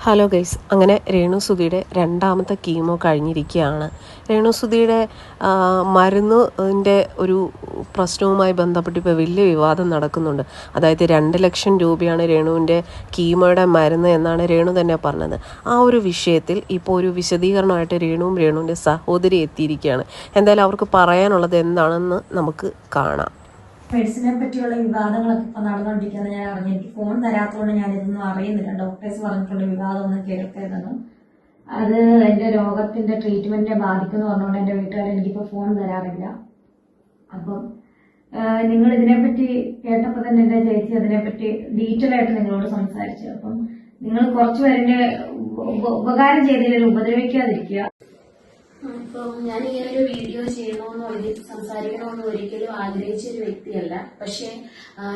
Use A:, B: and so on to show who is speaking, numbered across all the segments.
A: Hello guys, അങ്ങനെ രേണുസുധിയുടെ രണ്ടാമത്തെ chemo കഴിഞ്ഞിരിക്കുകയാണ്. രേണുസുധിയുടെ മരുന്നിൻ്റെ ഒരു പ്രശ്നവുമായി ബന്ധപ്പെട്ട് ഇപ്പോൾ വലിയ വിവാദം നടക്കുന്നുണ്ട്. അതായത് 2 ലക്ഷം രൂപയാണ് രേണുവിൻ്റെ കീമോയുടെ മരുന്ന് എന്നാണ് രേണു തന്നെ പറഞ്ഞത്. ആ ഒരു വിഷയത്തിൽ ഇപ്പോൾ ഒരു വിശദീകരണമായിട്ട് രേണുവിൻ്റെ സഹോദരി എത്തിയിരിക്കുകയാണ്. എന്തായാലും അവർക്ക് പറയാനുള്ളത് എന്താണെന്ന് നമുക്ക് കാണാം.
B: മെഡിസിനെ പറ്റിയുള്ള വിവാദങ്ങളൊക്കെ ഇപ്പൊ നടന്നുകൊണ്ടിരിക്കുന്നത് ഞാൻ അറിഞ്ഞു. എനിക്ക് ഫോൺ തരാത്തതുകൊണ്ട് ഞാൻ ഇതൊന്നും അറിയുന്നില്ല. ഡോക്ടേഴ്സ് പറഞ്ഞിട്ടുള്ള വിവാദമൊന്നും കേൾക്കരുതെന്നും അത് എന്റെ രോഗത്തിന്റെ ട്രീറ്റ്മെന്റിനെ ബാധിക്കുമെന്ന് പറഞ്ഞുകൊണ്ട് എന്റെ വീട്ടുകാർ എനിക്കിപ്പോ ഫോൺ തരാറില്ല. അപ്പം നിങ്ങൾ ഇതിനെപ്പറ്റി കേട്ടപ്പോൾ തന്നെ എന്റെ ചേച്ചി അതിനെപ്പറ്റി ഡീറ്റെയിൽ ആയിട്ട് നിങ്ങളോട് സംസാരിച്ചു. അപ്പം നിങ്ങൾ കുറച്ചുപേരെ ഉപകാരം ചെയ്തതിൽ ഉപദ്രവിക്കാതിരിക്കുക.
C: ഇപ്പം ഞാൻ ഇങ്ങനെ ഒരു വീഡിയോ ചെയ്യണമെന്നോ സംസാരിക്കണമെന്നോ ഒരിക്കലും ആഗ്രഹിച്ച ഒരു വ്യക്തിയല്ല. പക്ഷെ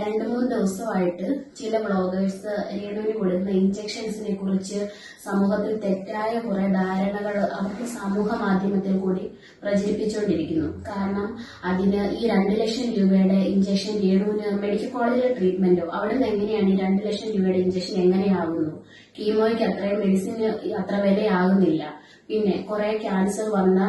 C: 2-3 ദിവസമായിട്ട് ചില ബ്ലോഗേഴ്സ് രേണുവിന് കൊടുക്കുന്ന ഇഞ്ചക്ഷൻസിനെ കുറിച്ച് സമൂഹത്തിൽ തെറ്റായ കുറെ ധാരണകൾ അവർക്ക് സമൂഹ മാധ്യമത്തിൽ കൂടി പ്രചരിപ്പിച്ചുകൊണ്ടിരിക്കുന്നു. കാരണം അതിന് ഈ 2 ലക്ഷം രൂപയുടെ ഇഞ്ചക്ഷൻ രേണുവിന് മെഡിക്കൽ കോളേജിലെ ട്രീറ്റ്മെന്റോ അവിടെ നിന്ന് എങ്ങനെയാണ് ഈ 2 ലക്ഷം രൂപയുടെ ഇഞ്ചക്ഷൻ എങ്ങനെയാകുന്നു? കീമോയ്ക്ക് അത്രയും മെഡിസിന് അത്ര വിലയാകുന്നില്ല. പിന്നെ കുറെ ക്യാൻസർ വന്ന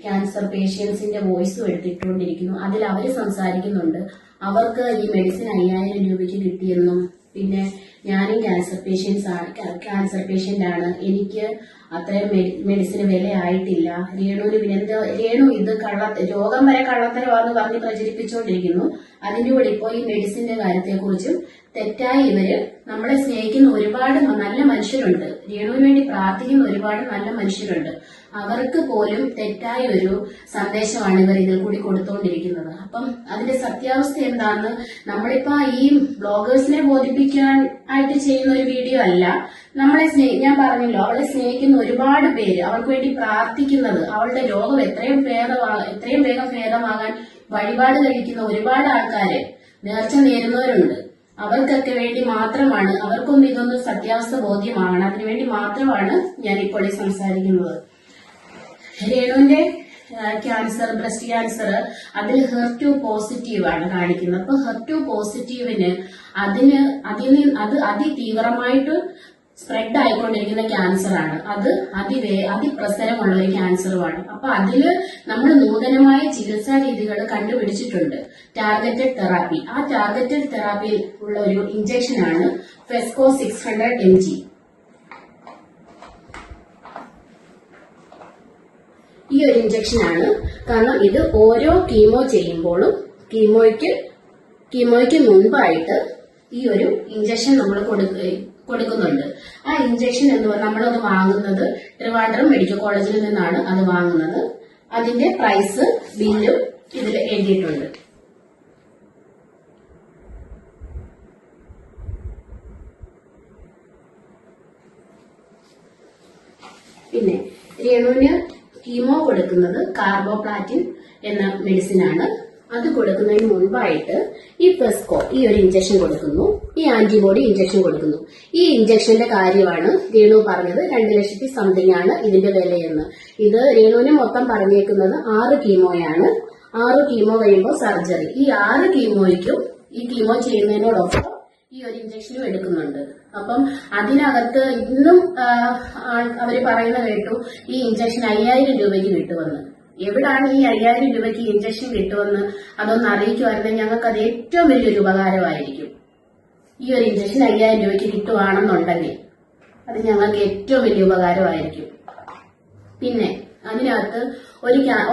C: ക്യാൻസർ പേഷ്യൻസിന്റെ വോയിസും എടുത്തിട്ടുകൊണ്ടിരിക്കുന്നു. അതിൽ അവര് സംസാരിക്കുന്നുണ്ട് അവർക്ക് ഈ മെഡിസിൻ 5000 രൂപയ്ക്ക് കിട്ടിയെന്നും, പിന്നെ ഞാനും ക്യാൻസർ പേഷ്യന്റ് ആണ്, എനിക്ക് അത്രയും മെഡിസിന് വിലയായിട്ടില്ല. രേണു ഇത് രോഗം വരെ കള്ളത്തരമാണെന്ന് പറഞ്ഞ് പ്രചരിപ്പിച്ചുകൊണ്ടിരിക്കുന്നു. അതിന്റെ കൂടെ ഇപ്പോൾ ഈ മെഡിസിന്റെ കാര്യത്തെക്കുറിച്ചും തെറ്റായി ഇവര് നമ്മളെ സ്നേഹിക്കുന്ന ഒരുപാട് നല്ല മനുഷ്യരുണ്ട്, രേണുവിന് വേണ്ടി പ്രാർത്ഥിക്കുന്ന ഒരുപാട് നല്ല മനുഷ്യരുണ്ട്. അവർക്ക് പോലും തെറ്റായ ഒരു സന്ദേശമാണ് ഇവർ ഇതിൽ കൂടി കൊടുത്തുകൊണ്ടിരിക്കുന്നത്. അപ്പം അതിന്റെ സത്യാവസ്ഥ എന്താണെന്ന് നമ്മളിപ്പോ ഈ ബ്ലോഗേഴ്സിനെ ബോധിപ്പിക്കാൻ ആയിട്ട് ചെയ്യുന്ന ഒരു വീഡിയോ അല്ല. ഞാൻ പറഞ്ഞല്ലോ, അവളെ സ്നേഹിക്കുന്ന ഒരുപാട് പേര്, അവൾക്ക് വേണ്ടി പ്രാർത്ഥിക്കുന്നത്, അവളുടെ രോഗം എത്രയും വേഗം ഭേദമാകാൻ വഴിപാട് കഴിക്കുന്ന ഒരുപാട് ആൾക്കാര്, നേർച്ച നേരുന്നവരുണ്ട്. അവർക്കൊക്കെ വേണ്ടി മാത്രമാണ്, അവർക്കൊന്നും ഇതൊന്നും സത്യാവസ്ഥ ബോധ്യമാകണം, അതിനുവേണ്ടി മാത്രമാണ് ഞാൻ ഇപ്പോൾ ഈ സംസാരിക്കുന്നത്. രേണുവിന്റെ ബ്രസ്റ്റ് ക്യാൻസർ അതിൽ HER2 പോസിറ്റീവ് ആണ് കാണിക്കുന്നത്. അപ്പൊ HER2 പോസിറ്റീവിന് അത് അതിതീവ്രമായിട്ട് സ്പ്രെഡ് ആയിക്കൊണ്ടിരിക്കുന്ന ക്യാൻസർ ആണ്. അത് അതിപ്രസരമുള്ള ഒരു ക്യാൻസറുമാണ്. അപ്പൊ അതില് നമ്മൾ നൂതനമായ ചികിത്സാ രീതികൾ കണ്ടുപിടിച്ചിട്ടുണ്ട്, ടാർഗറ്റഡ് തെറാപ്പി. ആ ടാർഗറ്റഡ് തെറാപ്പിയിൽ ഉള്ള ഒരു ഇഞ്ചക്ഷൻ ആണ് ഫെസ്കോ 600 mg. ഈ ഒരു ഇഞ്ചക്ഷൻ ആണ്, കാരണം ഇത് ഓരോ കീമോ ചെയ്യുമ്പോഴും കീമോയ്ക്ക് മുൻപായിട്ട് ഈ ഒരു ഇഞ്ചക്ഷൻ നമ്മൾ കൊടുക്കുന്നുണ്ട്. ആ ഇഞ്ചക്ഷൻ എന്ന് പറഞ്ഞാൽ നമ്മളത് വാങ്ങുന്നത് ട്രിവാൻഡ്രം മെഡിക്കൽ കോളേജിൽ നിന്നാണ് അത് വാങ്ങുന്നത്. അതിന്റെ പ്രൈസ് ബില്ലും ഇതിൽ എഴുതിയിട്ടുണ്ട്. പിന്നെ രേണുവിന് കീമോ കൊടുക്കുന്നത് കാർബോപ്ലാറ്റിൻ എന്ന മെഡിസിൻ ആണ്. അത് കൊടുക്കുന്നതിന് മുൻപായിട്ട് ഈ ഫെസ്കോ ഈ ഒരു ഇഞ്ചക്ഷൻ കൊടുക്കുന്നു, ഈ ആന്റിബോഡി ഇഞ്ചക്ഷൻ കൊടുക്കുന്നു. ഈ ഇഞ്ചക്ഷന്റെ കാര്യമാണ് രേണു പറഞ്ഞത് 2 ലക്ഷത്തി സംതിങ് ആണ് ഇതിന്റെ വിലയെന്ന്. ഇത് രേണുവിന് മൊത്തം പറഞ്ഞേക്കുന്നത് 6 കീമോയാണ്. 6 കീമോ കഴിയുമ്പോൾ സർജറി. ഈ 6 കീമോയ്ക്കും ഈ കീമോ ചെയ്യുന്നതിനോടൊപ്പം ഈ ഒരു ഇഞ്ചക്ഷനും എടുക്കുന്നുണ്ട്. അപ്പം അതിനകത്ത് ഇന്നും അവര് പറയുന്ന കേട്ടു ഈ ഇഞ്ചക്ഷൻ 5000 രൂപയ്ക്ക് കിട്ടുമെന്ന്. എവിടാണ് ഈ 5000 രൂപയ്ക്ക് ഇഞ്ചക്ഷൻ കിട്ടുമെന്ന് അതൊന്ന് അറിയിക്കുമായിരുന്നെങ്കിൽ ഞങ്ങൾക്ക് അത് ഏറ്റവും വലിയൊരു ഉപകാരമായിരിക്കും. ഈ ഒരു ഇഞ്ചക്ഷൻ 5000 രൂപയ്ക്ക് കിട്ടുവാണെന്നുണ്ടെങ്കിൽ അത് ഞങ്ങൾക്ക് ഏറ്റവും വലിയ ഉപകാരമായിരിക്കും. പിന്നെ അതിനകത്ത്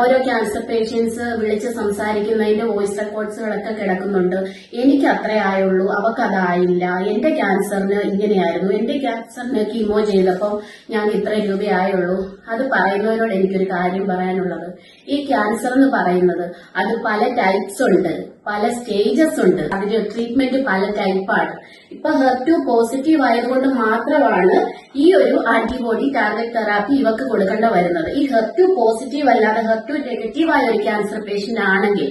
C: ഓരോ ക്യാൻസർ പേഷ്യൻസ് വിളിച്ച് സംസാരിക്കുന്നതിന്റെ വോയിസ് റെക്കോർഡ്സുകളൊക്കെ കിടക്കുന്നുണ്ട്. എനിക്ക് അത്രേ ആയുള്ളൂ, അവക്കതായില്ല, എന്റെ ക്യാൻസറിന് ഇങ്ങനെയായിരുന്നു, എന്റെ ക്യാൻസറിന് കീമോ ചെയ്തപ്പോൾ ഞാൻ ഇത്ര രൂപയായുള്ളൂ. അത് പറയുന്നവരോട് എനിക്കൊരു കാര്യം പറയാനുള്ളത്, ഈ ക്യാൻസർ എന്ന് പറയുന്നത് അത് പല ടൈപ്സ് ഉണ്ട്, പല സ്റ്റേജസ് ഉണ്ട്, അതിന്റെ ട്രീറ്റ്മെന്റ് പല ടൈപ്പാണ്. ഇപ്പൊ HER2 പോസിറ്റീവ് ആയതുകൊണ്ട് മാത്രമാണ് ഈ ഒരു ആന്റിബോഡി ടാർഗറ്റ് തെറാപ്പി ഇവർക്ക് കൊടുക്കേണ്ട വരുന്നത്. ഈ HER2 പോസിറ്റീവ് അല്ലാതെ HER2 നെഗറ്റീവ് ആയ ഒരു ക്യാൻസർ പേഷ്യന്റ് ആണെങ്കിൽ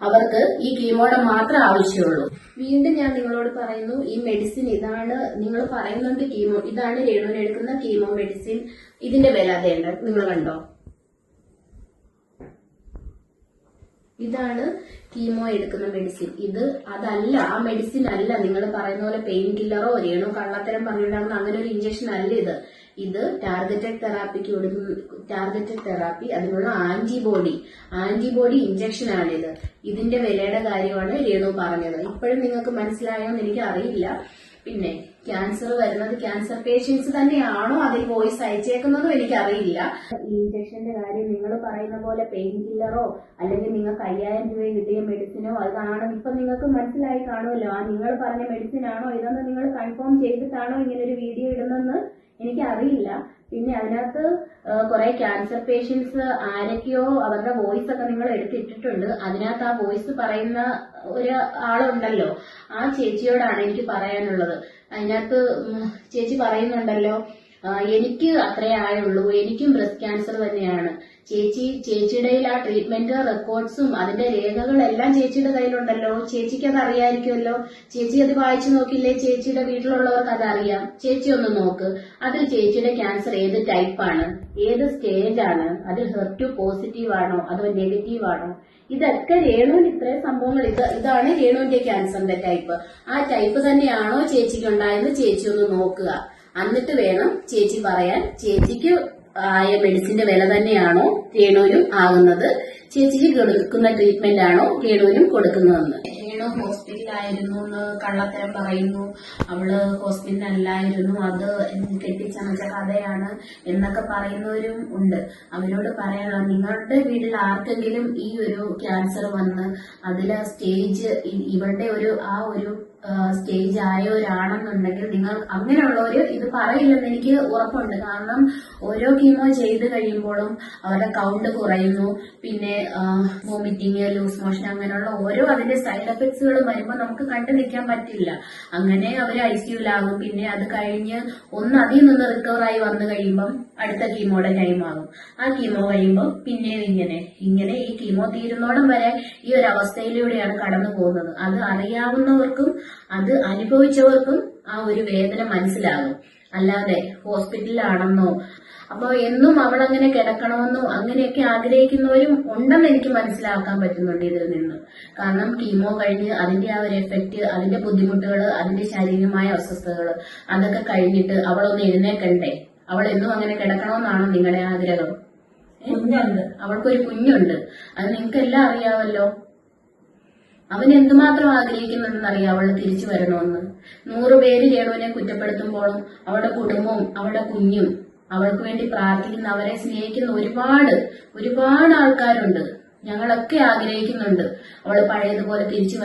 C: അവർക്ക് ഈ കീമോയുടെ മാത്രം ആവശ്യമുള്ളൂ. വീണ്ടും ഞാൻ നിങ്ങളോട് പറയുന്നു, ഈ മെഡിസിൻ ഇതാണ്, നിങ്ങൾ പറയുന്നുണ്ട് കീമോ, ഇതാണ് രേണുവിന് എടുക്കുന്ന കീമോ മെഡിസിൻ. ഇതിന്റെ വില അതേണ്ട നിങ്ങൾ കണ്ടോ? ഇതാണ് കീമോ എടുക്കുന്ന മെഡിസിൻ. ഇത് അതല്ല, ആ മെഡിസിൻ അല്ല. നിങ്ങൾ പറയുന്ന പോലെ പെയിൻ കില്ലറോ രേണു കള്ളത്തരം പറഞ്ഞിട്ടുണ്ടാകുന്ന അങ്ങനെ ഒരു ഇഞ്ചക്ഷൻ അല്ല ഇത്. ഇത് ടാർഗറ്റഡ് തെറാപ്പിക്ക് കൊടുക്കുന്ന ടാർഗറ്റഡ് തെറാപ്പി, അതിനുള്ള ആന്റിബോഡി ഇഞ്ചക്ഷൻ ആണിത്. ഇതിന്റെ വിലയുടെ കാര്യമാണ് രേണു പറഞ്ഞത്. ഇപ്പോഴും നിങ്ങൾക്ക് മനസ്സിലായോ എന്ന് എനിക്ക് അറിയില്ല. പിന്നെ ക്യാൻസർ വരുന്നത് ക്യാൻസർ പേഷ്യൻസ് തന്നെയാണോ അതിൽ വോയിസ് അയച്ചേക്കുന്നതും എനിക്കറിയില്ല. ഈ ഇഞ്ചക്ഷന്റെ കാര്യം നിങ്ങൾ പറയുന്ന പോലെ പെയിൻ കില്ലറോ അല്ലെങ്കിൽ നിങ്ങൾക്ക് 5000 രൂപ കിട്ടിയ മെഡിസിനോ അതാണ് ഇപ്പൊ നിങ്ങൾക്ക് മനസ്സിലായി കാണുമല്ലോ. ആ നിങ്ങൾ പറഞ്ഞ മെഡിസിൻ ആണോ ഇതെന്ന് നിങ്ങൾ കൺഫേം ചെയ്തിട്ടാണോ ഇങ്ങനെ ഒരു വീഡിയോ ഇടുന്നെന്ന് എനിക്കറിയില്ല. പിന്നെ അതിനകത്ത് കുറെ ക്യാൻസർ പേഷ്യൻസ് ആരൊക്കെയോ അവരുടെ വോയിസ് ഒക്കെ നിങ്ങൾ എടുത്തിട്ടിട്ടുണ്ട്. അതിനകത്ത് ആ വോയിസ് പറയുന്ന ഒരു ആളുണ്ടല്ലോ, ആ ചേച്ചിയോടാണ് എനിക്ക് പറയാനുള്ളത്. അതിനകത്ത് ചേച്ചി പറയുന്നുണ്ടല്ലോ, എനിക്ക് അത്രേ ആയുള്ളൂ, എനിക്കും ബ്രസ്റ്റ് ക്യാൻസർ തന്നെയാണ്. ചേച്ചിയുടെ ആ ട്രീറ്റ്മെന്റ് റെക്കോർഡ്സും അതിന്റെ രേഖകളെല്ലാം ചേച്ചിയുടെ കയ്യിലുണ്ടല്ലോ. ചേച്ചിക്ക് അത് അറിയാമായിരിക്കുമല്ലോ. ചേച്ചി അത് വായിച്ചു നോക്കില്ലേ? ചേച്ചിയുടെ വീട്ടിലുള്ളവർക്ക് അത് അറിയാം. ചേച്ചി ഒന്ന് നോക്ക്, അതിൽ ചേച്ചിയുടെ ക്യാൻസർ ഏത് ടൈപ്പാണ്, ഏത് സ്റ്റേജ് ആണ്, അതിൽ HER2 പോസിറ്റീവ് ആണോ അതോ നെഗറ്റീവ് ആണോ? ഇതൊക്കെ രേണുവിന് ഇത്രയും സംഭവങ്ങൾ, ഇതാണ് രേണുവിന്റെ ക്യാൻസറിന്റെ ടൈപ്പ്. ആ ടൈപ്പ് തന്നെയാണോ ചേച്ചിക്ക് ഉണ്ടായെന്ന് ചേച്ചി ഒന്ന് നോക്കുക. എന്നിട്ട് വേണം ചേച്ചി പറയാൻ ചേച്ചിക്ക് ആയ മെഡിസിന്റെ വില തന്നെയാണോ രേണുവിനും ആകുന്നത്, ചേച്ചിക്ക് കൊടുക്കുന്ന ട്രീറ്റ്മെന്റ് ആണോ രേണുവിനും കൊടുക്കുന്നതെന്ന്. രേണു ഹോസ്പിറ്റലായിരുന്നു എന്ന് കള്ളത്തരം പറയുന്നു, അവള് ഹോസ്പിറ്റലല്ലായിരുന്നു, അത് കെട്ടിച്ചമച്ച കഥയാണ് എന്നൊക്കെ പറയുന്നവരും ഉണ്ട്. അവരോട് പറയണം, നിങ്ങളുടെ വീട്ടിൽ ആർക്കെങ്കിലും ഈ ഒരു ക്യാൻസർ വന്ന് അതിലെ സ്റ്റേജ് ഇവരുടെ ആ ഒരു സ്റ്റേജ് ആയവരാണെന്നുണ്ടെങ്കിൽ നിങ്ങൾ അങ്ങനെയുള്ളവര് ഇത് പറയില്ലെന്ന് എനിക്ക് ഉറപ്പുണ്ട്. കാരണം ഓരോ കീമോ ചെയ്ത് കഴിയുമ്പോഴും അവരുടെ കൗണ്ട് കുറയുന്നു, പിന്നെ വോമിറ്റിങ്, ലൂസ് മോഷൻ, അങ്ങനെയുള്ള ഓരോ അതിന്റെ സൈഡ് എഫക്ട്സുകളും വരുമ്പോൾ നമുക്ക് കണ്ടു നിൽക്കാൻ പറ്റില്ല. അങ്ങനെ അവർ ICUലാകും. പിന്നെ അത് കഴിഞ്ഞ് അതിൽ നിന്ന് റിക്കവർ ആയി വന്നു കഴിയുമ്പം അടുത്ത കീമോയുടെ ടൈം ആകും. ആ കീമോ കഴിയുമ്പോൾ പിന്നെയും ഇങ്ങനെ ഈ കീമോ തീരുന്നോടം വരെ ഈ ഒരു അവസ്ഥയിലൂടെയാണ് കടന്നു പോകുന്നത്. അത് അറിയാവുന്നവർക്കും അത് അനുഭവിച്ചവർക്കും ആ ഒരു വേദന മനസ്സിലാകും. അല്ലാതെ ഹോസ്പിറ്റലിലാണെന്നോ അപ്പൊ എന്നും അവളങ്ങനെ കിടക്കണമെന്നോ അങ്ങനെയൊക്കെ ആഗ്രഹിക്കുന്നവരും ഉണ്ടെന്ന് എനിക്ക് മനസ്സിലാക്കാൻ പറ്റുന്നുണ്ട് ഇതിൽ നിന്ന്. കാരണം കീമോ കഴിഞ്ഞ് അതിന്റെ ആ ഒരു എഫക്റ്റ്, അതിന്റെ ബുദ്ധിമുട്ടുകൾ, അതിന്റെ ശാരീരികമായ അസ്വസ്ഥതകൾ അതൊക്കെ കഴിഞ്ഞിട്ട് അവളൊന്ന് എഴുന്നേക്കണ്ടേ? അവൾ എന്നും അങ്ങനെ കിടക്കണമെന്നാണോ നിങ്ങളുടെ ആഗ്രഹം? അവൾക്കൊരു കുഞ്ഞുണ്ട്, അത് നിങ്ങൾക്ക് എല്ലാം അറിയാമല്ലോ. അവൻ എന്തുമാത്രം ആഗ്രഹിക്കുന്നുണ്ടെന്നറിയാം അവൾ തിരിച്ചു വരണമെന്ന്. 100 പേര് രേണുവിനെ കുറ്റപ്പെടുത്തുമ്പോഴും അവളുടെ കുടുംബവും അവളുടെ കുഞ്ഞും അവൾക്ക് വേണ്ടി പ്രാർത്ഥിക്കുന്ന, അവരെ സ്നേഹിക്കുന്ന ഒരുപാട് ആൾക്കാരുണ്ട്. ഞങ്ങളൊക്കെ ആഗ്രഹിക്കുന്നുണ്ട് അവള് പഴയതുപോലെ തിരിച്ചു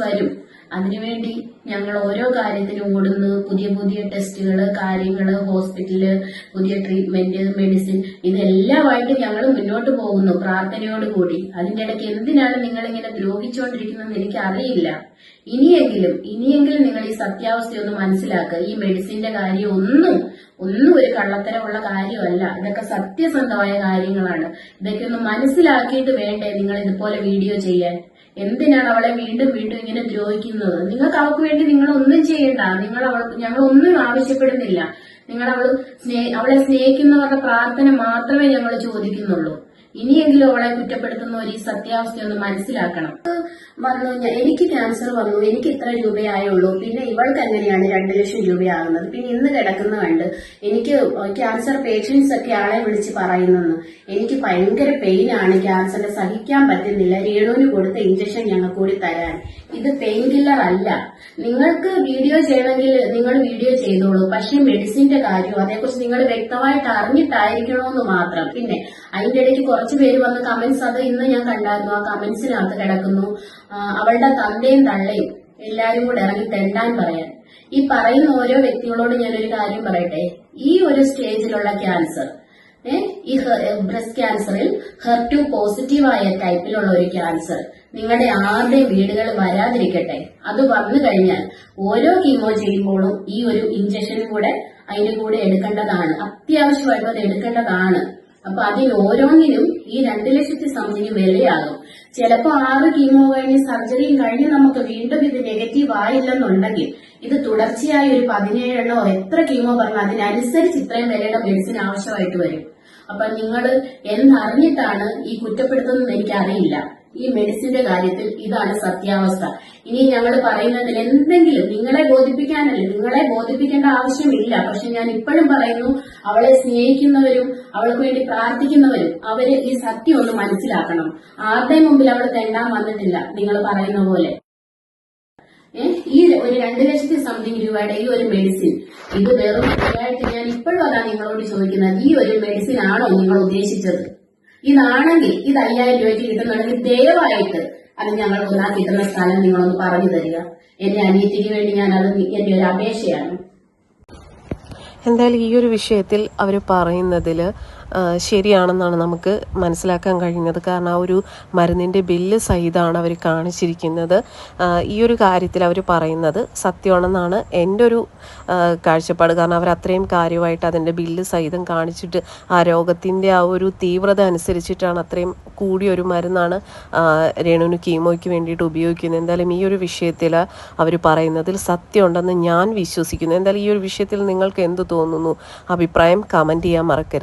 C: വരും. അതിനുവേണ്ടി ഞങ്ങൾ ഓരോ കാര്യത്തിനും ഓടുന്നു. പുതിയ ടെസ്റ്റുകള്, കാര്യങ്ങള്, ഹോസ്പിറ്റല്, പുതിയ ട്രീറ്റ്മെന്റ്, മെഡിസിൻ, ഇതെല്ലാമായിട്ട് ഞങ്ങൾ മുന്നോട്ട് പോകുന്നു പ്രാർത്ഥനയോടുകൂടി. അതിന്റെ ഇടയ്ക്ക് എന്തിനാണ് നിങ്ങൾ ഇങ്ങനെ ദ്രോഹിച്ചുകൊണ്ടിരിക്കുന്നതെന്ന് എനിക്ക് അറിയില്ല. ഇനിയെങ്കിലും നിങ്ങൾ ഈ സത്യാവസ്ഥയൊന്ന് മനസ്സിലാക്കുക. ഈ മെഡിസിന്റെ കാര്യം ഒന്നും ഒരു കള്ളത്തരമുള്ള കാര്യമല്ല. ഇതൊക്കെ സത്യസന്ധമായ കാര്യങ്ങളാണ്. ഇതൊക്കെ ഒന്ന് മനസ്സിലാക്കിയിട്ട് വേണ്ടേ നിങ്ങൾ ഇതുപോലെ വീഡിയോ ചെയ്യാൻ? എന്തിനാണ് അവളെ വീണ്ടും ഇങ്ങനെ ദ്രോഹിക്കുന്നത്? നിങ്ങൾക്ക് അവൾക്ക് വേണ്ടി നിങ്ങൾ ഒന്നും ചെയ്യണ്ട. ഞങ്ങൾ ഒന്നും ആവശ്യപ്പെടുന്നില്ല. നിങ്ങൾ അവളെ സ്നേഹിക്കുന്നവരുടെ പ്രാർത്ഥന മാത്രമേ ഞങ്ങൾ ചോദിക്കുന്നുള്ളൂ. ഇനിയെങ്കിലും അവളെ കുറ്റപ്പെടുത്തുന്നവർ ഈ സത്യാവസ്ഥയൊന്ന് മനസ്സിലാക്കണം. എനിക്ക് ക്യാൻസർ വന്നു, എനിക്ക് ഇത്ര രൂപയായുള്ളൂ, പിന്നെ ഇവൾക്ക് എങ്ങനെയാണ് 2 ലക്ഷം രൂപയാകുന്നത്? പിന്നെ ഇന്ന് കിടക്കുന്ന കണ്ട് എനിക്ക് ക്യാൻസർ പേഷ്യൻസ് ഒക്കെ ആളെ വിളിച്ച് പറയുന്നെന്ന്. എനിക്ക് ഭയങ്കര പെയിനാണ്, ക്യാൻസറിനെ സഹിക്കാൻ പറ്റുന്നില്ല, രേണുവിന് കൊടുത്ത ഇഞ്ചക്ഷൻ ഞങ്ങൾക്ക് കൂടി തരാൻ. ഇത് പെയിൻ കില്ലർ അല്ല. നിങ്ങൾക്ക് വീഡിയോ ചെയ്യണമെങ്കിൽ നിങ്ങൾ വീഡിയോ ചെയ്തോളൂ. പക്ഷെ മെഡിസിന്റെ കാര്യം അതേക്കുറിച്ച് നിങ്ങൾ വ്യക്തമായിട്ട് അറിഞ്ഞിട്ടായിരിക്കണമെന്ന് മാത്രം. പിന്നെ അതിന്റെ ഇടയ്ക്ക് കുറച്ചു പേര് വന്ന് കമന്റ്സ്, അത് ഇന്ന് ഞാൻ കണ്ടായിരുന്നു, ആ കമന്റ്സിനകത്ത് കിടക്കുന്നു അവളുടെ തന്തയും തള്ളയും എല്ലാരും കൂടെ ഇറങ്ങി തെണ്ടാൻ പറയാൻ. ഈ പറയുന്ന ഓരോ വ്യക്തികളോട് ഞാനൊരു കാര്യം പറയട്ടെ. ഈ ഒരു സ്റ്റേജിലുള്ള ക്യാൻസർ, ഈ ബ്രസ്റ്റ് ക്യാൻസറിൽ HER2 പോസിറ്റീവായ ടൈപ്പിലുള്ള ഒരു ക്യാൻസർ നിങ്ങളുടെ ആരുടെയും വീടുകൾ വരാതിരിക്കട്ടെ. അത് വന്നു കഴിഞ്ഞാൽ ഓരോ കീമോ ചെയ്യുമ്പോഴും ഈ ഒരു ഇഞ്ചക്ഷനും കൂടെ അതിന്റെ കൂടെ എടുക്കേണ്ടതാണ്. അത്യാവശ്യമായിട്ടും അത് എടുക്കേണ്ടതാണ്. അപ്പൊ അതിൽ ഓരോന്നിനും ഈ 2 ലക്ഷത്തി സംതിങ് വിലയാകും. ചിലപ്പോ 6 കീമോ കഴിഞ്ഞ് സർജറിയും കഴിഞ്ഞ് നമുക്ക് വീണ്ടും ഇത് നെഗറ്റീവ് ആയില്ലെന്നുണ്ടെങ്കിൽ ഇത് തുടർച്ചയായി ഒരു 17 എത്ര കീമോ പറഞ്ഞാൽ അതിനനുസരിച്ച് ഇത്രയും വിലയുടെ മെഡിസിൻ ആവശ്യമായിട്ട് വരും. അപ്പൊ നിങ്ങൾ എന്നറിഞ്ഞിട്ടാണ് ഈ കുറ്റപ്പെടുത്തുന്നത് എനിക്കറിയില്ല. ഈ മെഡിസിന്റെ കാര്യത്തിൽ ഇതാണ് സത്യാവസ്ഥ. ഇനി ഞങ്ങൾ പറയുന്നതിൽ എന്തെങ്കിലും നിങ്ങളെ ബോധിപ്പിക്കേണ്ട ആവശ്യമില്ല. പക്ഷെ ഞാൻ ഇപ്പോഴും പറയുന്നു, അവളെ സ്നേഹിക്കുന്നവരും അവൾക്ക് വേണ്ടി പ്രാർത്ഥിക്കുന്നവരും അവര് ഈ സത്യം ഒന്ന് മനസ്സിലാക്കണം. ആരുടെയും മുമ്പിൽ അവൾ തെണ്ടാൻ വന്നിട്ടില്ല നിങ്ങൾ പറയുന്ന പോലെ. ഈ ഒരു 2,00,000 രൂപയുടെ ഈ ഒരു മെഡിസിൻ, ഇത് വെറും ഫ്രീയായിട്ട്, ഞാൻ ഇപ്പോഴും അതാണ് നിങ്ങളോട് ചോദിക്കുന്നത്, ഈ ഒരു മെഡിസിൻ ആണോ നിങ്ങൾ ഉദ്ദേശിച്ചത്? ഇതാണെങ്കിൽ ഇത് 5,000 രൂപയ്ക്ക് കിട്ടുന്നുണ്ടെങ്കിൽ ദയവായിട്ട് അത് ഞങ്ങൾക്ക് ആ കിട്ടുന്ന സ്ഥലം നിങ്ങളൊന്ന് പറഞ്ഞു തരിക. എന്റെ അനിയത്തിക്ക് വേണ്ടി ഞാനത് എന്റെ ഒരു അപേക്ഷയാണ്.
A: എന്തായാലും ഈ ഒരു വിഷയത്തിൽ അവർ പറയുന്നതിൽ ശരിയാണെന്നാണ് നമുക്ക് മനസ്സിലാക്കാൻ കഴിയുന്നത്. കാരണം ആ ഒരു മരുന്നിൻ്റെ ബില്ല് സഹിതമാണ് അവർ കാണിച്ചിരിക്കുന്നത്. ഈ ഒരു കാര്യത്തിൽ അവർ പറയുന്നത് സത്യമാണെന്നാണ് എൻ്റെ ഒരു കാഴ്ചപ്പാട്. കാരണം അവർ അത്രയും കാര്യമായിട്ട് അതിൻ്റെ ബില്ല് സഹിതം കാണിച്ചിട്ട് ആ രോഗത്തിൻ്റെ ആ ഒരു തീവ്രത അനുസരിച്ചിട്ടാണ് അത്രയും കൂടിയൊരു മരുന്നാണ് രേണുവിന് കീമോയ്ക്ക് വേണ്ടിയിട്ട് ഉപയോഗിക്കുന്നത്. എന്തായാലും ഈ ഒരു വിഷയത്തിൽ അവർ പറയുന്നതിൽ സത്യമുണ്ടെന്ന് ഞാൻ വിശ്വസിക്കുന്നു. എന്തായാലും ഈ ഒരു വിഷയത്തിൽ നിങ്ങൾക്ക് എന്ത് തോന്നുന്നു? അഭിപ്രായം കമൻറ്റ് ചെയ്യാൻ മറക്കരുത്.